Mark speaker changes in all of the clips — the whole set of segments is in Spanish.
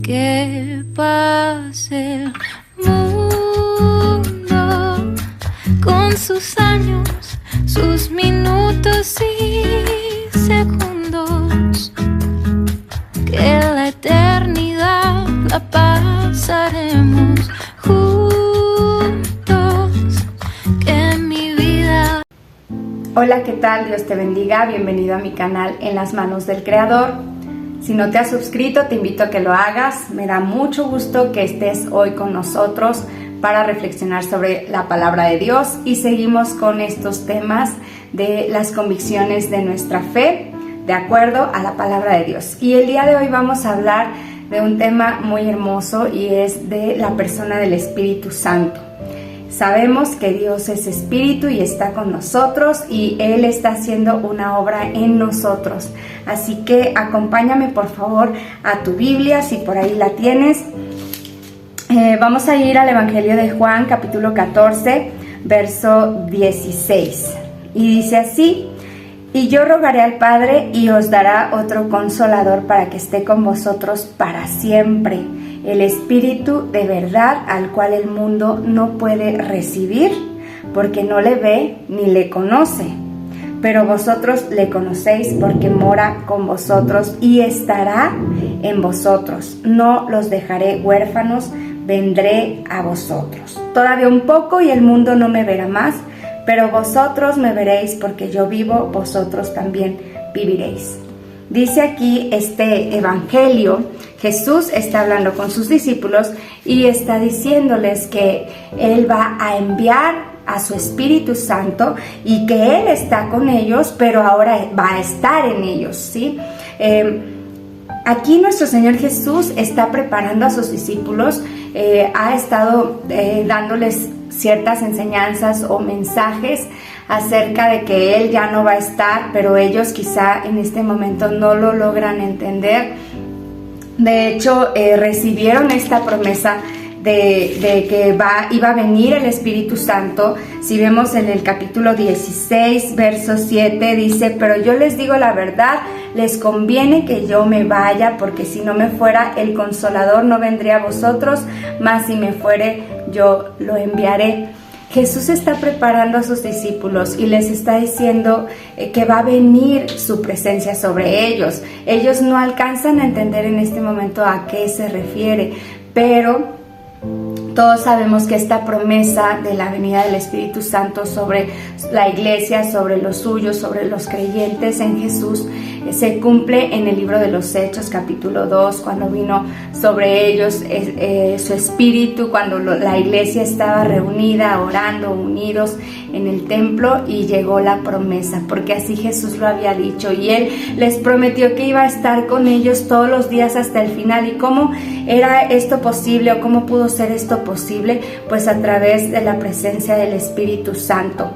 Speaker 1: que pase el mundo con sus años, sus minutos y segundos, que la eternidad la pasaremos juntos, que mi vida...
Speaker 2: Hola, ¿qué tal? Dios te bendiga, bienvenido a mi canal En las Manos del Creador. Si no te has suscrito, te invito a que lo hagas. Me da mucho gusto que estés hoy con nosotros para reflexionar sobre la palabra de Dios, y seguimos con estos temas de las convicciones de nuestra fe de acuerdo a la palabra de Dios. Y el día de hoy vamos a hablar de un tema muy hermoso, y es de la persona del Espíritu Santo. Sabemos que Dios es Espíritu y está con nosotros, y Él está haciendo una obra en nosotros. Así que acompáñame por favor a tu Biblia, si por ahí la tienes. Vamos a ir al Evangelio de Juan, capítulo 14, verso 16. Y dice así: y yo rogaré al Padre y os dará otro consolador para que esté con vosotros para siempre, el Espíritu de verdad, al cual el mundo no puede recibir, porque no le ve ni le conoce. Pero vosotros le conocéis, porque mora con vosotros y estará en vosotros. No los dejaré huérfanos, vendré a vosotros. Todavía un poco y el mundo no me verá más, pero vosotros me veréis, porque yo vivo, vosotros también viviréis. Dice aquí este evangelio, Jesús está hablando con sus discípulos y está diciéndoles que Él va a enviar a su Espíritu Santo y que Él está con ellos, pero ahora va a estar en ellos, ¿sí? Aquí nuestro Señor Jesús está preparando a sus discípulos, ha estado dándoles ciertas enseñanzas o mensajes acerca de que Él ya no va a estar, pero ellos quizá en este momento no lo logran entender. De hecho, recibieron esta promesa de que iba a venir el Espíritu Santo. Si vemos en el capítulo 16, verso 7, dice: pero yo les digo la verdad, les conviene que yo me vaya, porque si no me fuera, el Consolador no vendría a vosotros, mas si me fuere, yo lo enviaré. Jesús está preparando a sus discípulos y les está diciendo que va a venir su presencia sobre ellos. Ellos no alcanzan a entender en este momento a qué se refiere, pero todos sabemos que esta promesa de la venida del Espíritu Santo sobre la iglesia, sobre los suyos, sobre los creyentes en Jesús, se cumple en el libro de los Hechos, capítulo 2, cuando vino sobre ellos su Espíritu, cuando la iglesia estaba reunida, orando, unidos en el templo, y llegó la promesa, porque así Jesús lo había dicho, y Él les prometió que iba a estar con ellos todos los días hasta el final. ¿Y cómo era esto posible, o cómo pudo ser esto posible? Pues a través de la presencia del Espíritu Santo.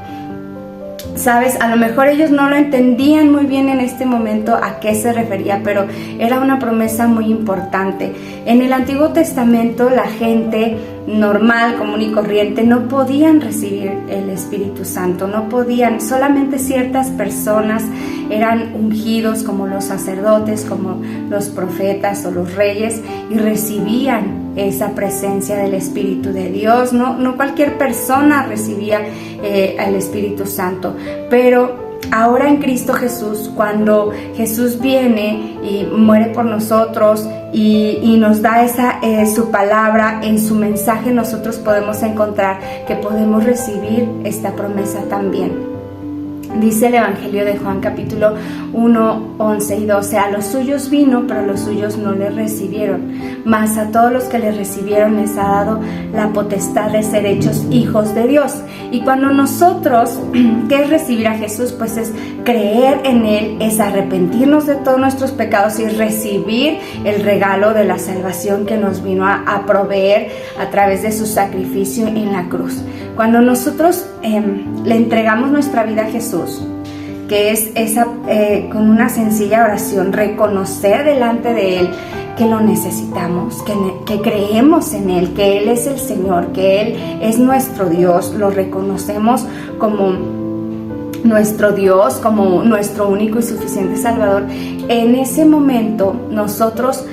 Speaker 2: Sabes, a lo mejor ellos no lo entendían muy bien en este momento a qué se refería, pero era una promesa muy importante. En el Antiguo Testamento, la gente normal, común y corriente, no podían recibir el Espíritu Santo, no podían. Solamente ciertas personas eran ungidos, como los sacerdotes, como los profetas o los reyes, y recibían esa presencia del Espíritu de Dios. No cualquier persona recibía al Espíritu Santo. Pero ahora en Cristo Jesús, cuando Jesús viene y muere por nosotros y nos da su palabra, en su mensaje nosotros podemos encontrar que podemos recibir esta promesa también. Dice el Evangelio de Juan, capítulo 1, 11 y 12: a los suyos vino, pero los suyos no le recibieron, mas a todos los que le recibieron les ha dado la potestad de ser hechos hijos de Dios. Y cuando nosotros, ¿qué es recibir a Jesús? Pues es creer en Él, es arrepentirnos de todos nuestros pecados y recibir el regalo de la salvación que nos vino a proveer a través de su sacrificio en la cruz. Cuando nosotros le entregamos nuestra vida a Jesús, que es con una sencilla oración, reconocer delante de Él que lo necesitamos, que creemos en Él, que Él es el Señor, que Él es nuestro Dios, lo reconocemos como nuestro Dios como nuestro único y suficiente Salvador, en ese momento nosotros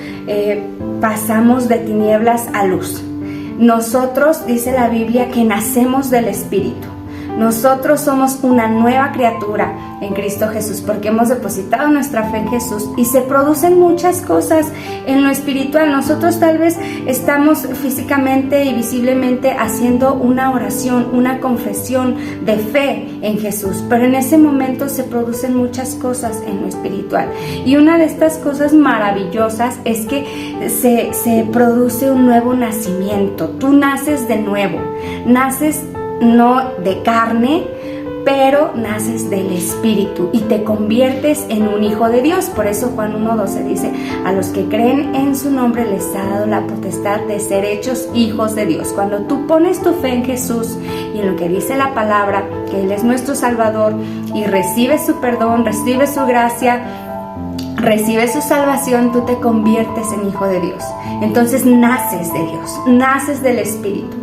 Speaker 2: pasamos de tinieblas a luz. Nosotros, dice la Biblia, que nacemos del Espíritu. Nosotros somos una nueva criatura en Cristo Jesús porque hemos depositado nuestra fe en Jesús y se producen muchas cosas en lo espiritual. Nosotros tal vez estamos físicamente y visiblemente haciendo una oración, una confesión de fe en Jesús, pero en ese momento se producen muchas cosas en lo espiritual. Y una de estas cosas maravillosas es que se produce un nuevo nacimiento. Tú naces de nuevo, naces no de carne, pero naces del Espíritu y te conviertes en un hijo de Dios. Por eso Juan 1:12 dice: a los que creen en su nombre les ha dado la potestad de ser hechos hijos de Dios. Cuando tú pones tu fe en Jesús y en lo que dice la palabra, que Él es nuestro Salvador, y recibes su perdón, recibes su gracia, recibes su salvación, tú te conviertes en hijo de Dios. Entonces naces de Dios, naces del Espíritu.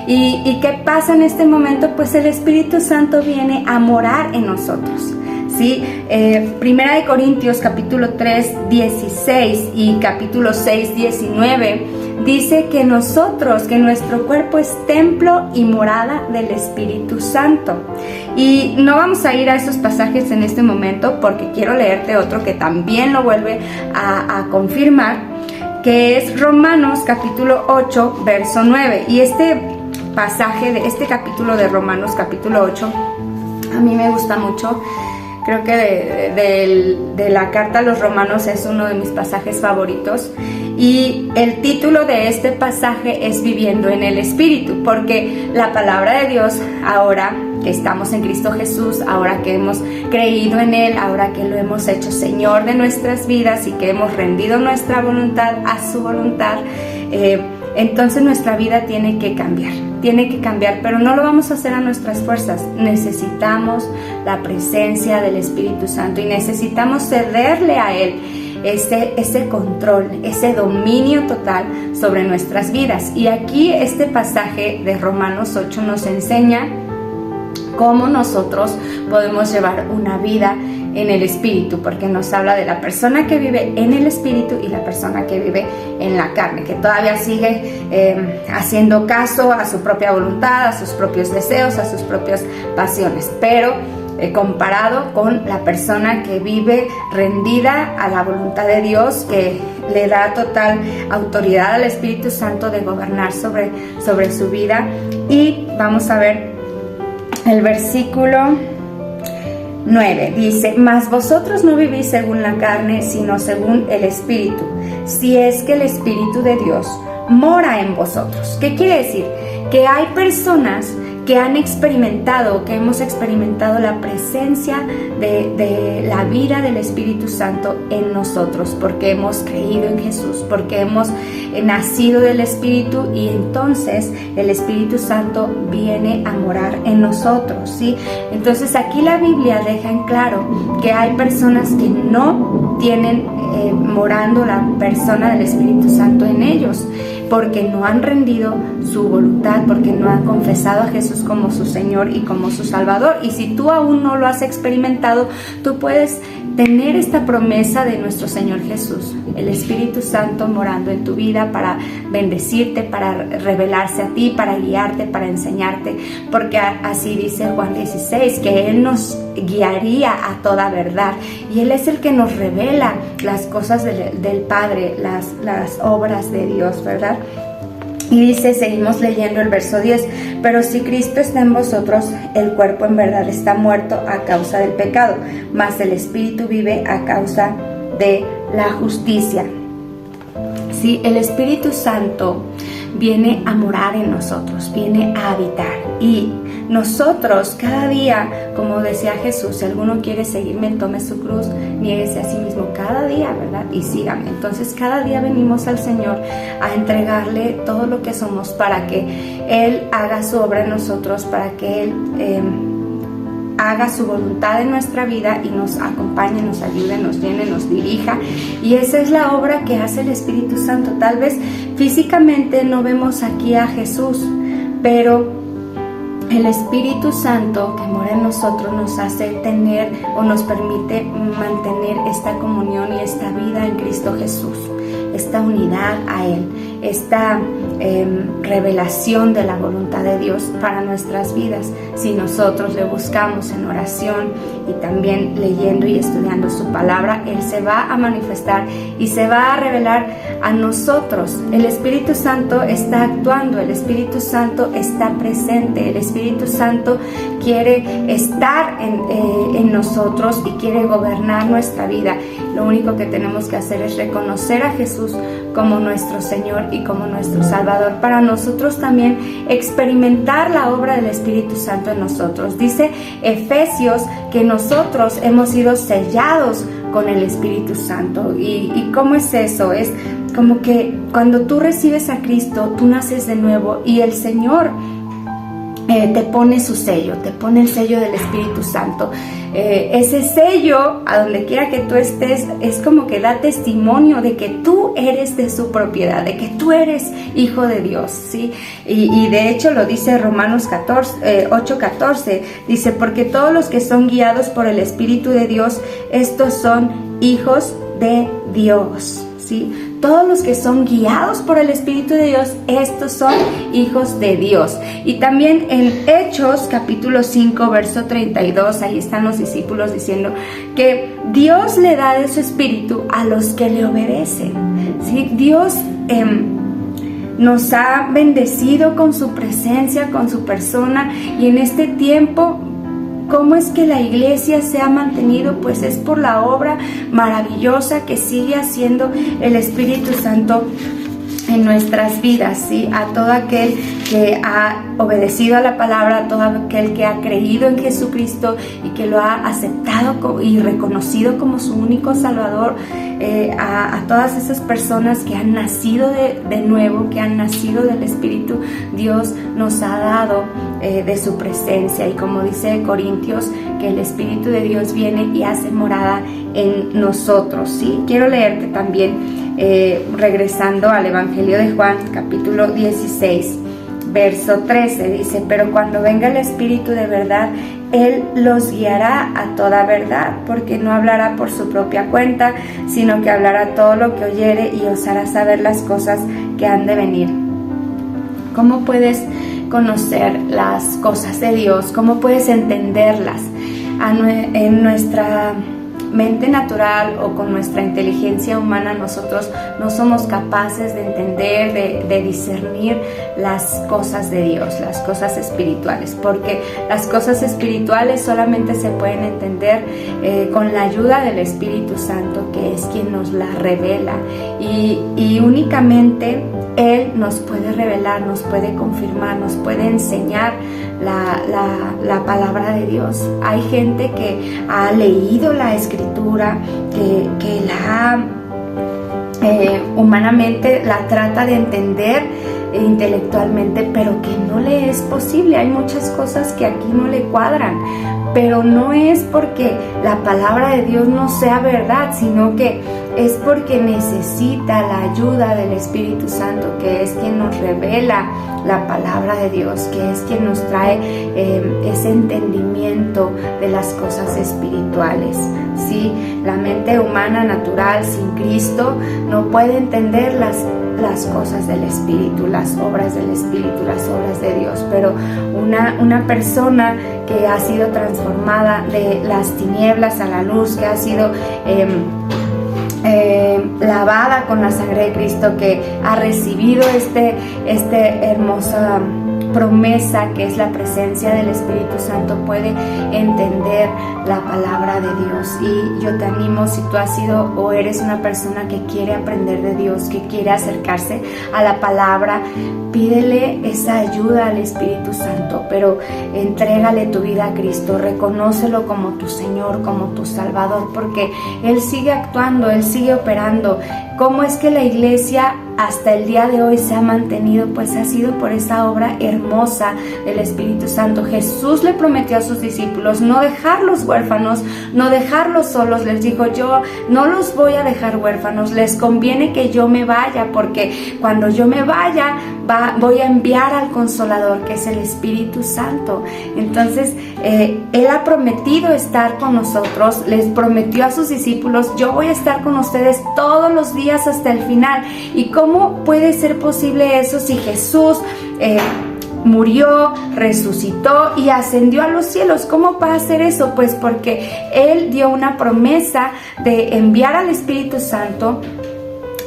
Speaker 2: ¿Y qué pasa en este momento? Pues el Espíritu Santo viene a morar en nosotros, ¿sí? Primera de Corintios capítulo 3, 16 y capítulo 6, 19 dice que nuestro cuerpo es templo y morada del Espíritu Santo. Y no vamos a ir a esos pasajes en este momento porque quiero leerte otro que también lo vuelve a confirmar, que es Romanos capítulo 8, verso 9. Y este pasaje de este capítulo de Romanos capítulo 8 a mí me gusta mucho. Creo que de la carta a los Romanos es uno de mis pasajes favoritos. Y el título de este pasaje es Viviendo en el Espíritu, porque la palabra de Dios, ahora que estamos en Cristo Jesús, ahora que hemos creído en Él, ahora que lo hemos hecho Señor de nuestras vidas y que hemos rendido nuestra voluntad a su voluntad, entonces nuestra vida tiene que cambiar, pero no lo vamos a hacer a nuestras fuerzas. Necesitamos la presencia del Espíritu Santo y necesitamos cederle a Él ese control, ese dominio total sobre nuestras vidas. Y aquí este pasaje de Romanos 8 nos enseña cómo nosotros podemos llevar una vida en el Espíritu, porque nos habla de la persona que vive en el Espíritu y la persona que vive en la carne, que todavía sigue haciendo caso a su propia voluntad, a sus propios deseos, a sus propias pasiones, pero comparado con la persona que vive rendida a la voluntad de Dios, que le da total autoridad al Espíritu Santo de gobernar sobre su vida. Y vamos a ver el versículo 9, dice: mas vosotros no vivís según la carne, sino según el Espíritu, si es que el Espíritu de Dios mora en vosotros. ¿Qué quiere decir? Que hay personas que han experimentado, que hemos experimentado la presencia de la vida del Espíritu Santo en nosotros, porque hemos creído en Jesús, porque hemos nacido del Espíritu, y entonces el Espíritu Santo viene a morar en nosotros, ¿sí? Entonces aquí la Biblia deja en claro que hay personas que no tienen morando la persona del Espíritu Santo en ellos, porque no han rendido su voluntad, porque no han confesado a Jesús como su Señor y como su Salvador. Y si tú aún no lo has experimentado, tú puedes tener esta promesa de nuestro Señor Jesús, el Espíritu Santo morando en tu vida para bendecirte, para revelarse a ti, para guiarte, para enseñarte, porque así dice Juan 16, que Él nos guiaría a toda verdad, y Él es el que nos revela las cosas del Padre, las obras de Dios, ¿verdad? Y dice, seguimos leyendo el verso 10, pero si Cristo está en vosotros, el cuerpo en verdad está muerto a causa del pecado, mas el Espíritu vive a causa de la justicia. Sí, el Espíritu Santo viene a morar en nosotros, viene a habitar, y nosotros cada día, como decía Jesús, si alguno quiere seguirme, tome su cruz, niéguese a sí mismo cada día, ¿verdad? Y sígame. Entonces cada día venimos al Señor a entregarle todo lo que somos para que Él haga su obra en nosotros, para que Él haga su voluntad en nuestra vida y nos acompañe, nos ayude, nos llene, nos dirija. Y esa es la obra que hace el Espíritu Santo. Tal vez físicamente no vemos aquí a Jesús, pero el Espíritu Santo que mora en nosotros nos hace tener o nos permite mantener esta comunión y esta vida en Cristo Jesús, esta unidad a Él, esta revelación de la voluntad de Dios para nuestras vidas. Si nosotros le buscamos en oración y también leyendo y estudiando su palabra, Él se va a manifestar y se va a revelar a nosotros. El Espíritu Santo está actuando, el Espíritu Santo está presente, el Espíritu Santo quiere estar en nosotros y quiere gobernar nuestra vida. Lo único que tenemos que hacer es reconocer a Jesús como nuestro Señor y como nuestro Salvador, para nosotros también experimentar la obra del Espíritu Santo en nosotros. Dice Efesios que nosotros hemos sido sellados con el Espíritu Santo. ¿Y cómo es eso? Es como que cuando tú recibes a Cristo, tú naces de nuevo y el Señor te pone su sello, te pone el sello del Espíritu Santo. Ese sello, a donde quiera que tú estés, es como que da testimonio de que tú eres de su propiedad, de que tú eres hijo de Dios, ¿sí? Y de hecho lo dice Romanos 8:14, dice, porque todos los que son guiados por el Espíritu de Dios, estos son hijos de Dios, ¿sí? Todos los que son guiados por el Espíritu de Dios, estos son hijos de Dios. Y también en Hechos capítulo 5 verso 32, ahí están los discípulos diciendo que Dios le da de su Espíritu a los que le obedecen, ¿sí? Dios nos ha bendecido con su presencia, con su persona, y en este tiempo, ¿cómo es que la iglesia se ha mantenido? Pues es por la obra maravillosa que sigue haciendo el Espíritu Santo en nuestras vidas, ¿sí? A todo aquel que ha obedecido a la palabra, a todo aquel que ha creído en Jesucristo y que lo ha aceptado y reconocido como su único Salvador, a todas esas personas que han nacido de nuevo, que han nacido del Espíritu, Dios nos ha dado de su presencia. Y como dice Corintios, que el Espíritu de Dios viene y hace morada en nosotros, ¿sí? Quiero leerte también, regresando al Evangelio de Juan, capítulo 16, verso 13, dice, pero cuando venga el Espíritu de verdad, Él los guiará a toda verdad, porque no hablará por su propia cuenta, sino que hablará todo lo que oyere y os hará saber las cosas que han de venir. ¿Cómo puedes conocer las cosas de Dios? ¿Cómo puedes entenderlas? En nuestra mente natural o con nuestra inteligencia humana, nosotros no somos capaces de entender, de discernir las cosas de Dios, las cosas espirituales, porque las cosas espirituales solamente se pueden entender con la ayuda del Espíritu Santo, que es quien nos las revela, y únicamente Él nos puede revelar, nos puede confirmar, nos puede enseñar la palabra de Dios. Hay gente que ha leído la Escritura, que la humanamente la trata de entender intelectualmente, pero que no le es posible. Hay muchas cosas que aquí no le cuadran, pero no es porque la palabra de Dios no sea verdad, sino que es porque necesita la ayuda del Espíritu Santo, que es quien nos revela la palabra de Dios, que es quien nos trae ese entendimiento de las cosas espirituales, ¿sí? La mente humana natural sin Cristo no puede entender las cosas del Espíritu, las obras del Espíritu, las obras de Dios, pero una persona que ha sido transformada de las tinieblas a la luz, que ha sido lavada con la sangre de Cristo, que ha recibido esta hermosa promesa que es la presencia del Espíritu Santo, puede entender la palabra de Dios. Y yo te animo, si tú has sido o eres una persona que quiere aprender de Dios, que quiere acercarse a la palabra, pídele esa ayuda al Espíritu Santo, pero entrégale tu vida a Cristo, reconócelo como tu Señor, como tu Salvador, porque Él sigue actuando, Él sigue operando. ¿Cómo es que la iglesia hasta el día de hoy se ha mantenido, pues ha sido por esa obra hermosa del Espíritu Santo. Jesús le prometió a sus discípulos no dejarlos huérfanos, no dejarlos solos. Les dijo: yo no los voy a dejar huérfanos, les conviene que yo me vaya, porque cuando yo me vaya voy a enviar al Consolador, que es el Espíritu Santo. Entonces Él ha prometido estar con nosotros, les prometió a sus discípulos: yo voy a estar con ustedes todos los días hasta el final. ¿Y cómo puede ser posible eso si Jesús murió, resucitó y ascendió a los cielos? ¿Cómo va a hacer eso? Pues porque Él dio una promesa de enviar al Espíritu Santo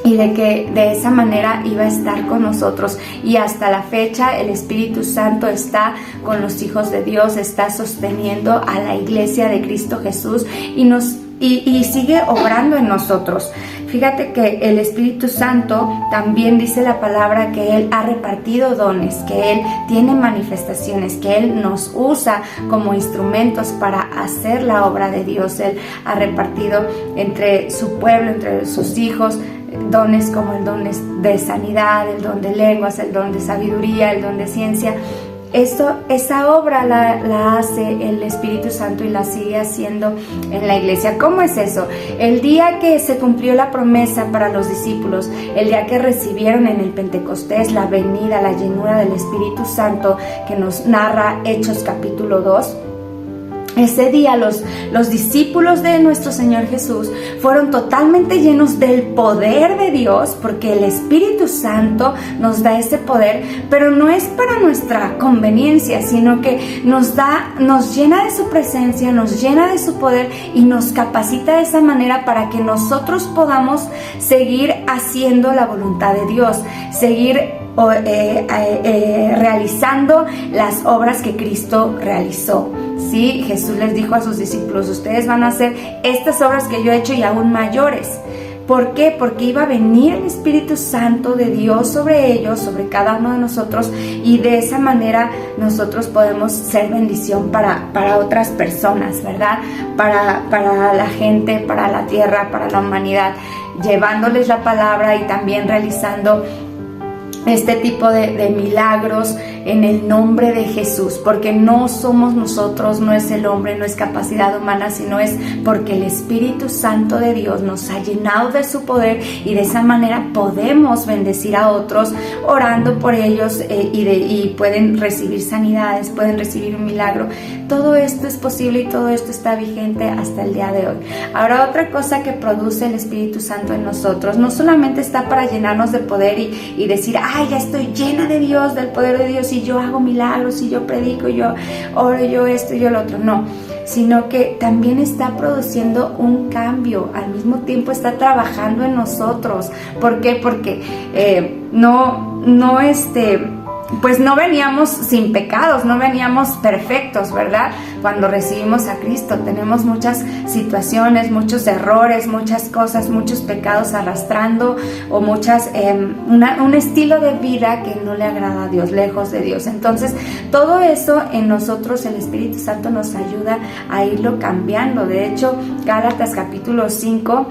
Speaker 2: y de que de esa manera iba a estar con nosotros. Y hasta la fecha el Espíritu Santo está con los hijos de Dios, está sosteniendo a la iglesia de Cristo Jesús y sigue obrando en nosotros. Fíjate que el Espíritu Santo también dice la palabra que Él ha repartido dones, que Él tiene manifestaciones, que Él nos usa como instrumentos para hacer la obra de Dios. Él ha repartido entre su pueblo, entre sus hijos, dones como el don de sanidad, el don de lenguas, el don de sabiduría, el don de ciencia. Esa obra la hace el Espíritu Santo y la sigue haciendo en la iglesia. ¿Cómo es eso? El día que se cumplió la promesa para los discípulos, el día que recibieron en el Pentecostés la venida, la llenura del Espíritu Santo que nos narra Hechos capítulo 2, ese día los discípulos de nuestro Señor Jesús fueron totalmente llenos del poder de Dios, porque el Espíritu Santo nos da ese poder, pero no es para nuestra conveniencia, sino que nos llena de su presencia, nos llena de su poder y nos capacita de esa manera para que nosotros podamos seguir haciendo la voluntad de Dios, seguir realizando las obras que Cristo realizó. Sí, Jesús les dijo a sus discípulos: ustedes van a hacer estas obras que yo he hecho y aún mayores. ¿Por qué? Porque iba a venir el Espíritu Santo de Dios sobre ellos, sobre cada uno de nosotros, y de esa manera nosotros podemos ser bendición para otras personas, ¿verdad? Para la gente, para la tierra, para la humanidad, llevándoles la palabra y también realizando este tipo de milagros en el nombre de Jesús, porque no somos nosotros, no es el hombre, no es capacidad humana, sino es porque el Espíritu Santo de Dios nos ha llenado de su poder, y de esa manera podemos bendecir a otros orando por ellos, y pueden recibir sanidades, pueden recibir un milagro. Todo esto es posible y todo esto está vigente hasta el día de hoy. Ahora, otra cosa que produce el Espíritu Santo en nosotros no solamente está para llenarnos de poder y decir: ay, ya estoy llena de Dios, del poder de Dios, y yo hago milagros, y yo predico, yo oro, yo esto y yo lo otro. No, sino que también está produciendo un cambio, al mismo tiempo está trabajando en nosotros. ¿Por qué? Porque pues no veníamos sin pecados, no veníamos perfectos, ¿verdad? Cuando recibimos a Cristo tenemos muchas situaciones, muchos errores, muchas cosas, muchos pecados arrastrando, o un estilo de vida que no le agrada a Dios, lejos de Dios. Entonces, todo eso en nosotros, el Espíritu Santo nos ayuda a irlo cambiando. De hecho, Gálatas capítulo 5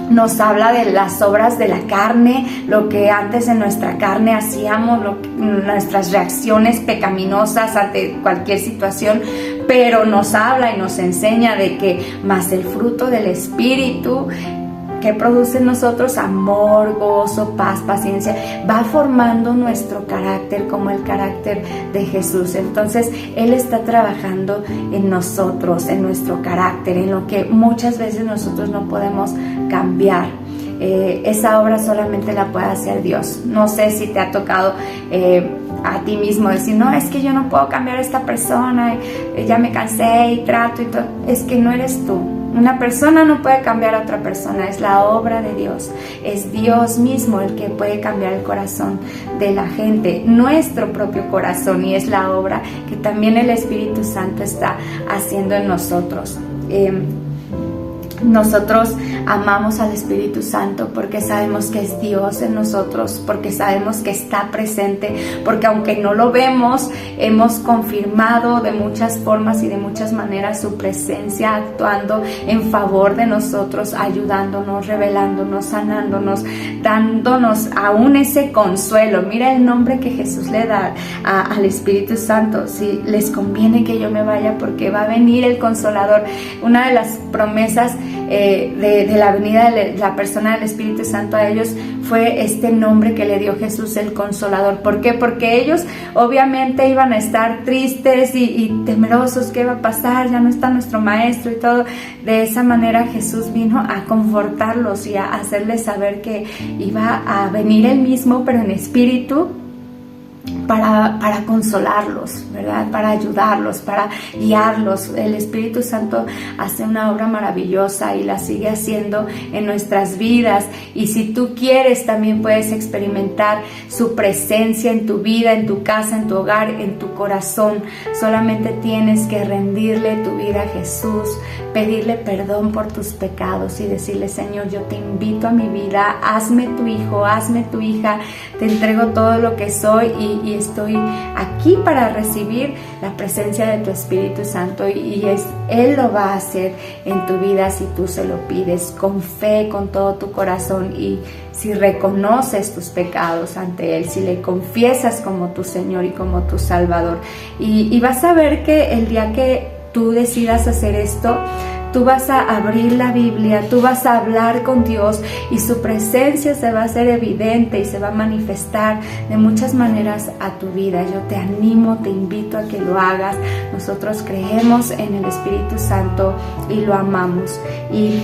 Speaker 2: nos habla de las obras de la carne, lo que antes en nuestra carne hacíamos, nuestras reacciones pecaminosas ante cualquier situación, pero nos habla y nos enseña de que más el fruto del Espíritu que produce en nosotros: amor, gozo, paz, paciencia, va formando nuestro carácter como el carácter de Jesús. Entonces Él está trabajando en nosotros, en nuestro carácter, en lo que muchas veces nosotros no podemos cambiar. Esa obra solamente la puede hacer Dios. No sé si te ha tocado a ti mismo decir: no, es que yo no puedo cambiar a esta persona, ya me cansé y trato y todo. Es que no eres tú. Una persona no puede cambiar a otra persona, es la obra de Dios. Es Dios mismo el que puede cambiar el corazón de la gente, nuestro propio corazón, y es la obra que también el Espíritu Santo está haciendo en nosotros. Nosotros amamos al Espíritu Santo porque sabemos que es Dios en nosotros, porque sabemos que está presente, porque aunque no lo vemos, hemos confirmado de muchas formas y de muchas maneras su presencia actuando en favor de nosotros, ayudándonos, revelándonos, sanándonos, dándonos aún ese consuelo. Mira el nombre que Jesús le da al Espíritu Santo: si les conviene que yo me vaya, porque va a venir el Consolador. Una de las promesas de la venida de la persona del Espíritu Santo a ellos fue este nombre que le dio Jesús, el Consolador. ¿Por qué? Porque ellos obviamente iban a estar tristes y temerosos. ¿Qué va a pasar? Ya no está nuestro maestro y todo. De esa manera Jesús vino a confortarlos y a hacerles saber que iba a venir Él mismo, pero en espíritu, para consolarlos, ¿verdad? Para ayudarlos, para guiarlos. El Espíritu Santo hace una obra maravillosa y la sigue haciendo en nuestras vidas. Y si tú quieres, también puedes experimentar su presencia en tu vida, en tu casa, en tu hogar, en tu corazón. Solamente tienes que rendirle tu vida a Jesús, pedirle perdón por tus pecados y decirle: Señor, yo te invito a mi vida, hazme tu hijo, hazme tu hija, te entrego todo lo que soy y estoy aquí para recibir la presencia de tu Espíritu Santo, Él lo va a hacer en tu vida si tú se lo pides con fe, con todo tu corazón, y si reconoces tus pecados ante Él, si le confiesas como tu Señor y como tu Salvador. Y vas a ver que el día que tú decidas hacer esto, tú vas a abrir la Biblia, tú vas a hablar con Dios y su presencia se va a hacer evidente y se va a manifestar de muchas maneras a tu vida. Yo te animo, te invito a que lo hagas. Nosotros creemos en el Espíritu Santo y lo amamos. Y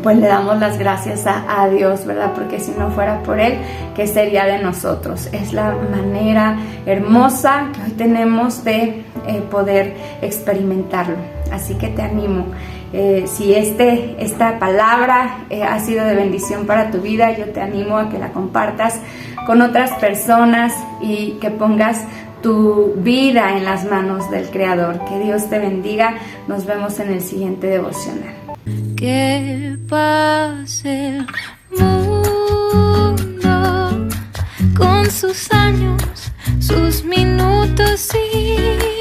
Speaker 2: pues le damos las gracias a Dios, ¿verdad? Porque si no fuera por Él, ¿qué sería de nosotros? Es la manera hermosa que hoy tenemos de poder experimentarlo. Así que te animo. Si esta palabra ha sido de bendición para tu vida, yo te animo a que la compartas con otras personas y que pongas tu vida en las manos del Creador. Que Dios te bendiga. Nos vemos en el siguiente devocional.
Speaker 1: Que pase el mundo con sus años, sus minutos y